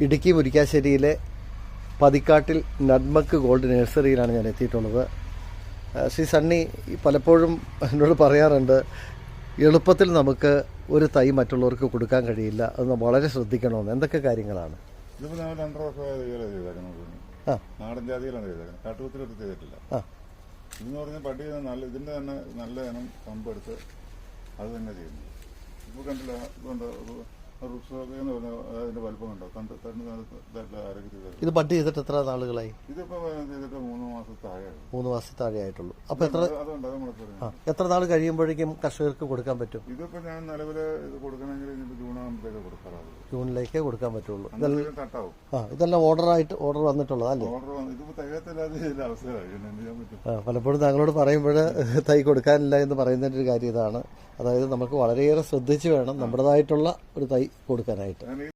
Idukki മുരിക്കാശ്ശേരിയിലെ പതിക്കാട്ടിൽ നഡ്മക്ക് gold നഴ്സറിയിലാണ് ഞാൻ എത്തിയിട്ടുള്ളത്. ശ്രീ സണ്ണി പലപ്പോഴും എന്നോട് പറയാറുണ്ട്, എളുപ്പത്തിൽ നമുക്ക് ഒരു തൈ മറ്റുള്ളവർക്ക് കൊടുക്കാൻ കഴിയില്ല, അത് വളരെ ശ്രദ്ധിക്കണമെന്ന്. എന്തൊക്കെ കാര്യങ്ങളാണ്? ഇതിപ്പോൾ നമ്മൾ 2 വർഷമായ തൈകളാണ് ചെയ്തേക്കുന്നത്. നാടൻ ജാതികളാണ് ചെയ്തേക്കുന്നത്, കാട്ടുകുത്തിലെടുത്ത് ചെയ്തിട്ടില്ല. ഇതെന്ന് പറഞ്ഞാൽ പട്ടി നല്ല ഇതിൻ്റെ തന്നെ നല്ല ഇനം കമ്പെടുത്ത് അത് തന്നെ ചെയ്യുന്നു. ഇപ്പോൾ കണ്ടില്ല, ഇതുകൊണ്ട് റുക്സോക്കെന്ന് പറഞ്ഞാൽ അതിൻ്റെ വലുപ്പം കണ്ടോ, ആരോഗ്യത്തിൽ. ഇത് ബഡ് ചെയ്തിട്ട് എത്ര നാളുകളായി? ഇതിപ്പോൾ ചെയ്തിട്ട് 3 മാസത്തെ താഴെയാണ്. 3 മാസത്തെ താഴെ ആയിട്ടുള്ളൂ. അപ്പോൾ അതുകൊണ്ട് എത്ര നാൾ കഴിയുമ്പോഴേക്കും കർഷകർക്ക് കൊടുക്കാൻ പറ്റും? ഇതിപ്പോൾ ഞാൻ നിലവിൽ ഇത് കൊടുക്കണമെങ്കിൽ ഇതിൻ്റെ ജൂണാകുമ്പോഴത്തേക്ക് കൊടുക്കാറാവും. ജൂണിലേക്കേ കൊടുക്കാൻ പറ്റുള്ളൂ. തട്ടാവും. ഇതെല്ലാം ഓർഡർ വന്നിട്ടുള്ളതല്ലേ? ഇതിപ്പോൾ തികയത്തില്ലാത്ത അവസ്ഥയായി, എന്ത് ചെയ്യാൻ പറ്റും? പലപ്പോഴും താങ്കളോട് പറയുമ്പോൾ തൈ കൊടുക്കാനില്ല എന്ന് പറയുന്നതിൻ്റെ ഒരു കാര്യം ഇതാണ്. അതായത് നമുക്ക് വളരെയേറെ ശ്രദ്ധിച്ച് വേണം നമ്മുടേതായിട്ടുള്ള ഒരു തൈ കൊടുക്കാനായിട്ട്.